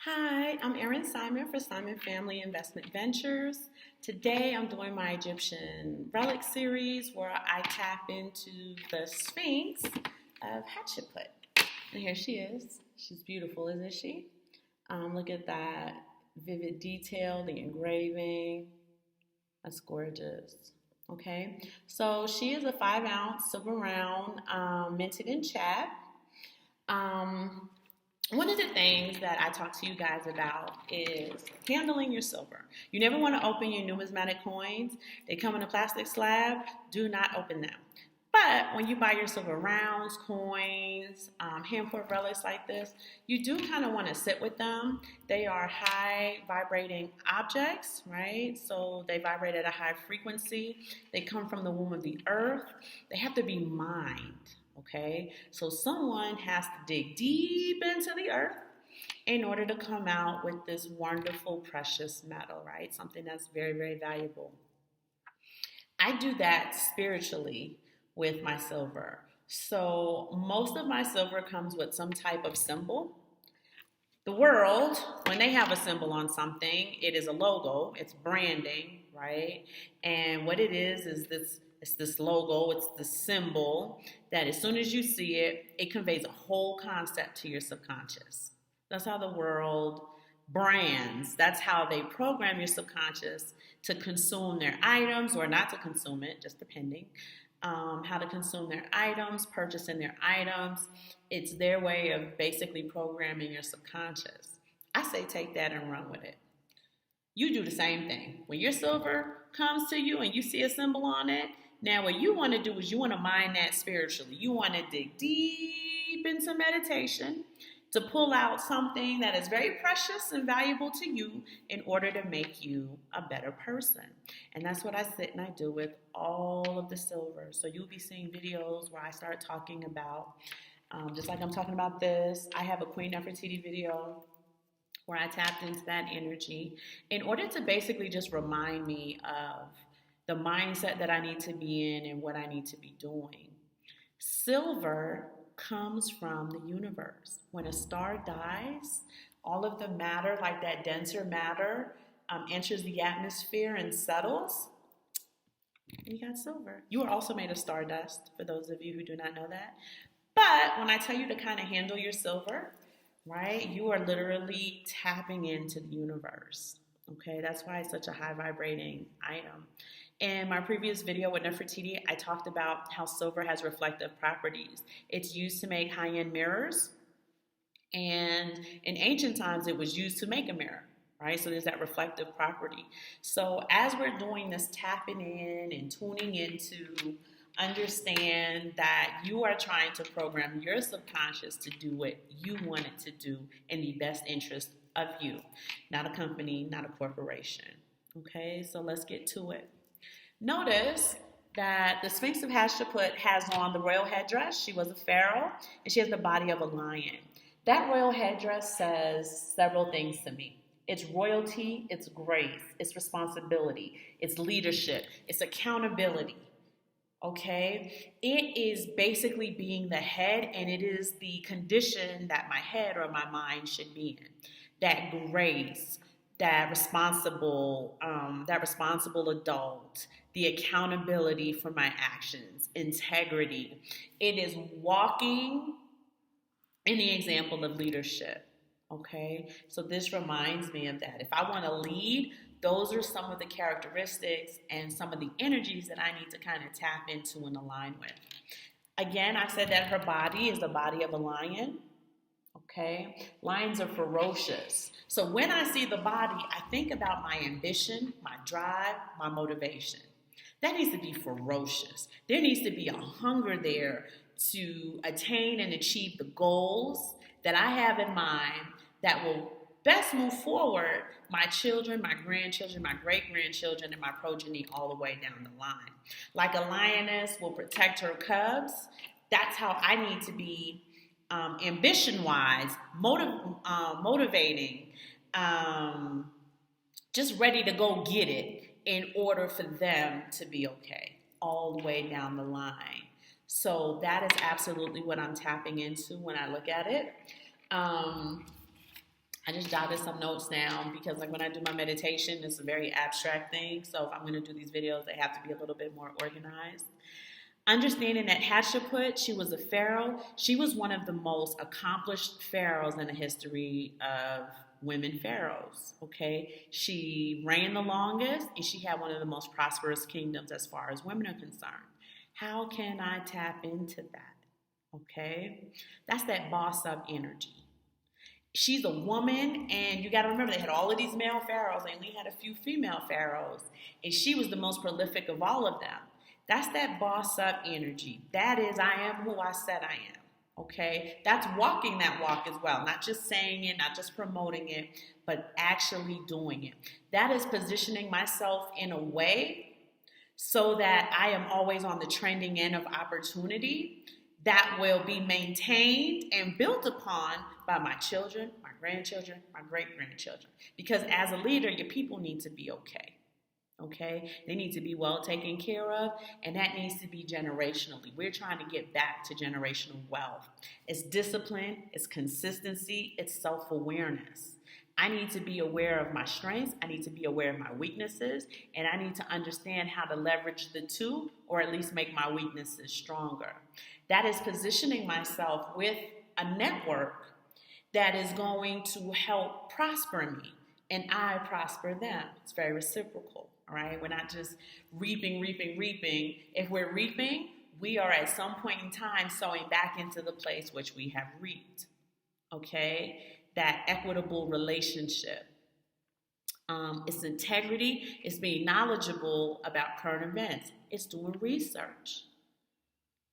Hi, I'm Erin Simon for Simon Family Investment Ventures. Today I'm doing my Egyptian relic series where I tap into the Sphinx of Hatshepsut. And here she is. She's beautiful, isn't she? Look at that vivid detail, the engraving. That's gorgeous. Okay, so she is a 5 ounce silver round, minted in chat. Um, One of the things that I talk to you guys about is handling your silver. You never want to open your numismatic coins. They come in a plastic slab. Do not open them. But when you buy your silver rounds, coins, hand-poured relics like this, you do kind of want to sit with them. They are high vibrating objects, right? So they vibrate at a high frequency. They come from the womb of the earth. They have to be mined. Okay, so someone has to dig deep into the earth in order to come out with this wonderful, precious metal, right? Something that's very, very valuable. I do that spiritually with my silver. So most of my silver comes with some type of symbol. The world, when they have a symbol on something, it is a logo, it's branding, right? And what it is this it's this logo, it's the symbol that as soon as you see it, it conveys a whole concept to your subconscious. That's how the world brands. That's how they program your subconscious to consume their items or not to consume it, just depending. How to consume their items, purchasing their items. It's their way of basically programming your subconscious. I say take that and run with it. You do the same thing. When your silver comes to you and you see a symbol on it, now what you want to do is you want to mine that spiritually. You want to dig deep into meditation to pull out something that is very precious and valuable to you in order to make you a better person. And that's what I sit and I do with all of the silver. So you'll be seeing videos where I start talking about, just like I'm talking about this, I have a Queen Nefertiti video where I tapped into that energy in order to basically just remind me of the mindset that I need to be in and what I need to be doing. Silver comes from the universe. When a star dies, all of the matter, like that denser matter, enters the atmosphere and settles. And you got silver. You are also made of stardust, for those of you who do not know that. But when I tell you to kind of handle your silver, right, you are literally tapping into the universe. Okay, that's why it's such a high vibrating item. In my previous video with Nefertiti, I talked about how silver has reflective properties. It's used to make high-end mirrors, and in ancient times, it was used to make a mirror, right? So there's that reflective property. So as we're doing this tapping in and tuning into, understand that you are trying to program your subconscious to do what you want it to do in the best interest of you, not a company, not a corporation. Okay, so let's get to it. Notice that the Sphinx of Hatshepsut has on the royal headdress. She was a pharaoh, and she has the body of a lion. That royal headdress says several things to me. It's royalty, it's grace, it's responsibility, it's leadership, it's accountability. Okay? It is basically being the head, and it is the condition that my head or my mind should be in. That grace, that responsible adult, the accountability for my actions, integrity. It is walking in the example of leadership. Okay, so this reminds me of that. If I want to lead, those are some of the characteristics and some of the energies that I need to kind of tap into and align with. Again, I said that her body is the body of a lion. Okay, lions are ferocious. So when I see the body, I think about my ambition, my drive, my motivation. That needs to be ferocious. There needs to be a hunger there to attain and achieve the goals that I have in mind that will best move forward my children, my grandchildren, my great-grandchildren, and my progeny all the way down the line. Like a lioness will protect her cubs, that's how I need to be ambition-wise, motivating, just ready to go get it in order for them to be okay all the way down the line. So that is absolutely what I'm tapping into when I look at it. I just jotted some notes down because like when I do my meditation, it's a very abstract thing. So if I'm going to do these videos, they have to be a little bit more organized. Understanding that Hatshepsut, she was a pharaoh. She was one of the most accomplished pharaohs in the history of women pharaohs, okay? She reigned the longest, and she had one of the most prosperous kingdoms as far as women are concerned. How can I tap into that, okay? That's that boss-up energy. She's a woman, and you got to remember they had all of these male pharaohs, and we had a few female pharaohs, and she was the most prolific of all of them. That's that boss up energy. That is, I am who I said I am. Okay? That's walking that walk as well. Not just saying it, not just promoting it, but actually doing it. That is positioning myself in a way so that I am always on the trending end of opportunity that will be maintained and built upon by my children, my grandchildren, my great-grandchildren. Because as a leader, your people need to be okay. Okay, they need to be well taken care of, and that needs to be generationally. We're trying to get back to generational wealth. It's discipline, it's consistency, it's self-awareness. I need to be aware of my strengths, I need to be aware of my weaknesses, and I need to understand how to leverage the two, or at least make my weaknesses stronger. That is positioning myself with a network that is going to help prosper me, and I prosper them. It's very reciprocal. All right, we're not just reaping. If we're reaping, we are at some point in time sowing back into the place which we have reaped. Okay, that equitable relationship. It's integrity. It's being knowledgeable about current events. It's doing research.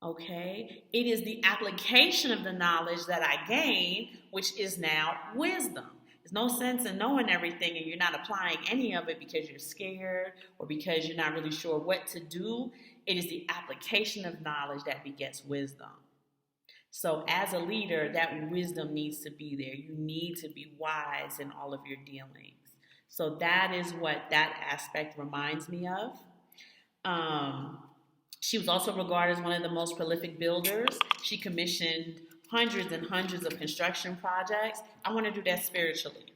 Okay, it is the application of the knowledge that I gain, which is now wisdom. There's no sense in knowing everything and you're not applying any of it because you're scared or because you're not really sure what to do. It is the application of knowledge that begets wisdom. So as a leader, that wisdom needs to be there. You need to be wise in all of your dealings. So that is what that aspect reminds me of. She was also regarded as one of the most prolific builders. She commissioned hundreds and hundreds of construction projects. I want to do that spiritually.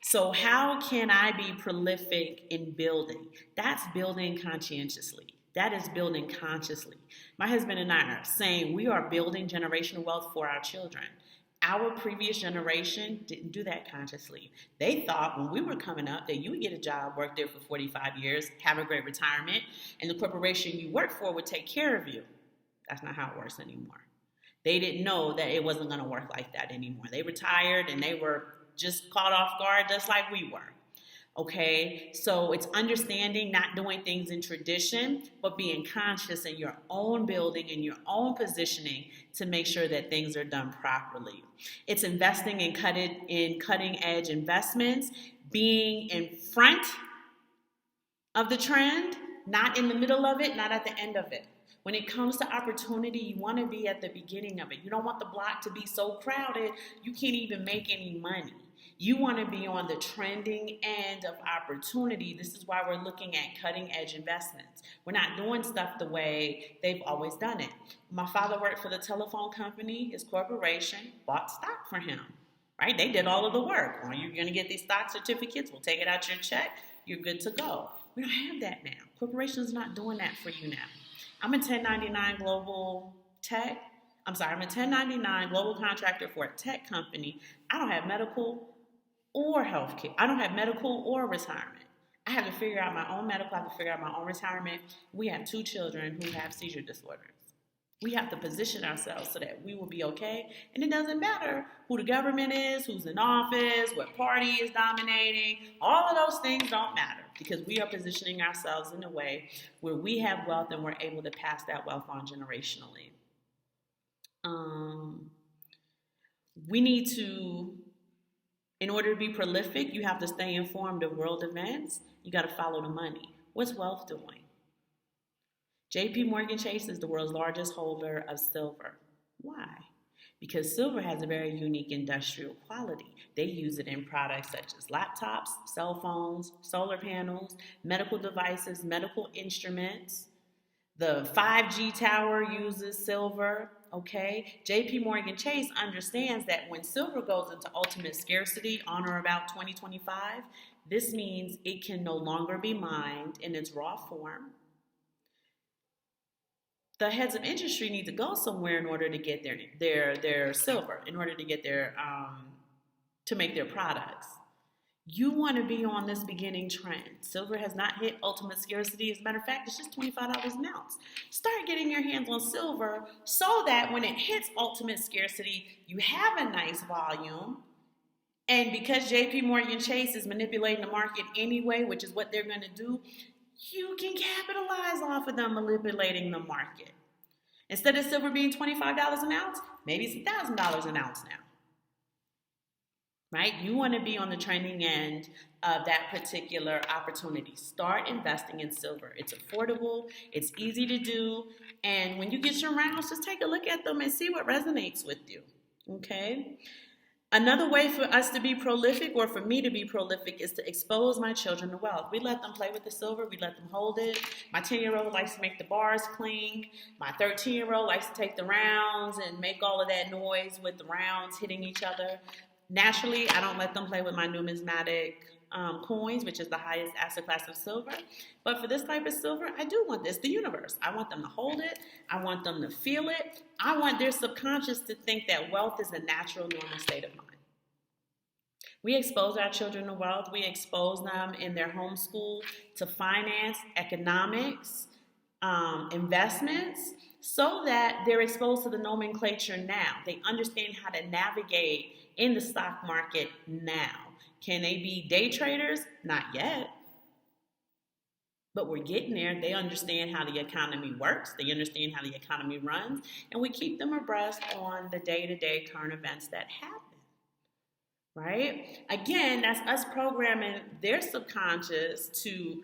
So how can I be prolific in building? That's building conscientiously. That is building consciously. My husband and I are saying we are building generational wealth for our children. Our previous generation didn't do that consciously. They thought when we were coming up that you would get a job, work there for 45 years, have a great retirement, and the corporation you worked for would take care of you. That's not how it works anymore. They didn't know that it wasn't going to work like that anymore. They retired and they were just caught off guard just like we were. Okay, so it's understanding, not doing things in tradition, but being conscious in your own building and your own positioning to make sure that things are done properly. It's investing in cutting edge investments, being in front of the trend, not in the middle of it, not at the end of it. When it comes to opportunity, you want to be at the beginning of it. You don't want the block to be so crowded you can't even make any money. You want to be on the trending end of opportunity. This is why we're looking at cutting edge investments. We're not doing stuff the way they've always done it. My father worked for the telephone company. His corporation bought stock for him, right? They did all of the work. Well, you're going to get these stock certificates. We'll take it out your check. You're good to go. We don't have that now. Corporations not doing that for you now. I'm a 1099 global tech. I'm a 1099 global contractor for a tech company. I don't have medical or healthcare. I don't have medical or retirement. I have to figure out my own medical. I have to figure out my own retirement. We have 2 children who have seizure disorders. We have to position ourselves so that we will be okay. And it doesn't matter who the government is, who's in office, what party is dominating. All of those things don't matter because we are positioning ourselves in a way where we have wealth and we're able to pass that wealth on generationally. We need to, in order to be prolific, you have to stay informed of world events. You got to follow the money. What's wealth doing? JP Morgan Chase is the world's largest holder of silver. Why? Because silver has a very unique industrial quality. They use it in products such as laptops, cell phones, solar panels, medical devices, medical instruments. The 5G tower uses silver. okay? JP Morgan Chase understands that when silver goes into ultimate scarcity on or about 2025, this means it can no longer be mined in its raw form. The heads of industry need to go somewhere in order to get their silver, in order to get to make their products. You want to be on this beginning trend. Silver has not hit ultimate scarcity. As a matter of fact, it's just $25 an ounce. Start getting your hands on silver so that when it hits ultimate scarcity, you have a nice volume. And because JP Morgan Chase is manipulating the market anyway, which is what they're going to do, you can capitalize off of them manipulating the market. Instead of silver being $25 an ounce, maybe it's $1,000 an ounce now. Right? You want to be on the trending end of that particular opportunity. Start investing in silver. It's affordable, it's easy to do, and when you get your rounds, just take a look at them and see what resonates with you. Okay? Another way for us to be prolific, or for me to be prolific, is to expose my children to wealth. We let them play with the silver. We let them hold it. My 10-year-old likes to make the bars clink. My 13-year-old likes to take the rounds and make all of that noise with the rounds hitting each other. Naturally, I don't let them play with my numismatic coins, which is the highest asset class of silver. But for this type of silver, I do want this, the universe. I want them to hold it. I want them to feel it. I want their subconscious to think that wealth is a natural, normal state of mind. We expose our children to wealth. We expose them in their homeschool to finance, economics, investments, so that they're exposed to the nomenclature now. They understand how to navigate in the stock market now. Can they be day traders? Not yet. But we're getting there. They understand how the economy works. They understand how the economy runs. And we keep them abreast on the day-to-day current events that happen. Right? Again, that's us programming their subconscious to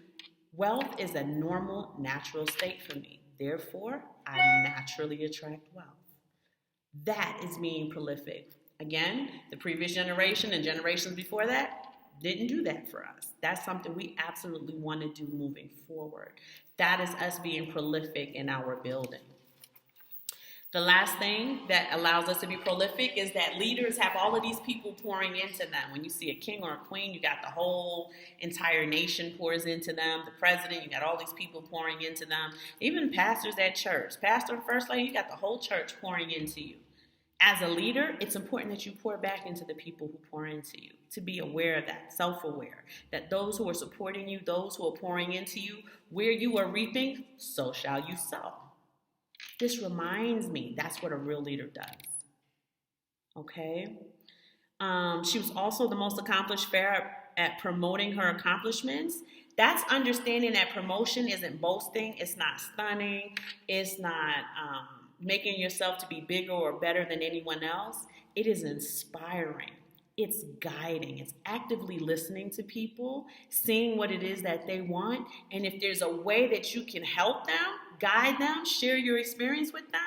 wealth is a normal, natural state for me. Therefore, I naturally attract wealth. That is being prolific. Again, the previous generation and generations before that didn't do that for us. That's something we absolutely want to do moving forward. That is us being prolific in our building. The last thing that allows us to be prolific is that leaders have all of these people pouring into them. When you see a king or a queen, you got the whole entire nation pours into them. The president, you got all these people pouring into them. Even pastors at church. Pastor and first lady, you got the whole church pouring into you. As a leader, it's important that you pour back into the people who pour into you, to be aware of that, self-aware, that those who are supporting you, those who are pouring into you, where you are reaping, so shall you sow. This reminds me, that's what a real leader does. Okay? She was also the most accomplished fair at promoting her accomplishments. That's understanding that promotion isn't boasting, it's not stunning, it's not making yourself to be bigger or better than anyone else. It is inspiring. It's guiding. It's actively listening to people, seeing what it is that they want, and if there's a way that you can help them, guide them, share your experience with them,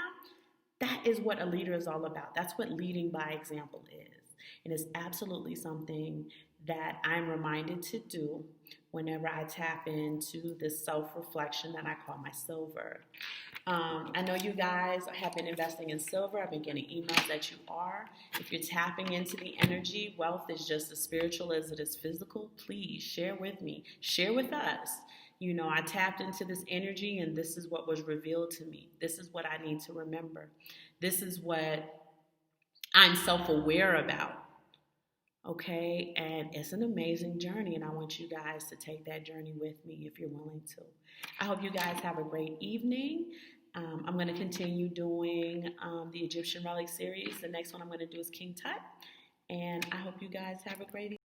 that is what a leader is all about. That's what leading by example is. And it's absolutely something that I'm reminded to do whenever I tap into this self-reflection that I call my silver. I know you guys have been investing in silver. I've been getting emails that you are. If you're tapping into the energy, wealth is just as spiritual as it is physical. Please share with me. Share with us. You know, I tapped into this energy and this is what was revealed to me. This is what I need to remember. This is what I'm self-aware about. Okay, and it's an amazing journey, and I want you guys to take that journey with me if you're willing to. I hope you guys have a great evening. I'm going to continue doing the Egyptian Relic series. The next one I'm going to do is King Tut, and I hope you guys have a great evening.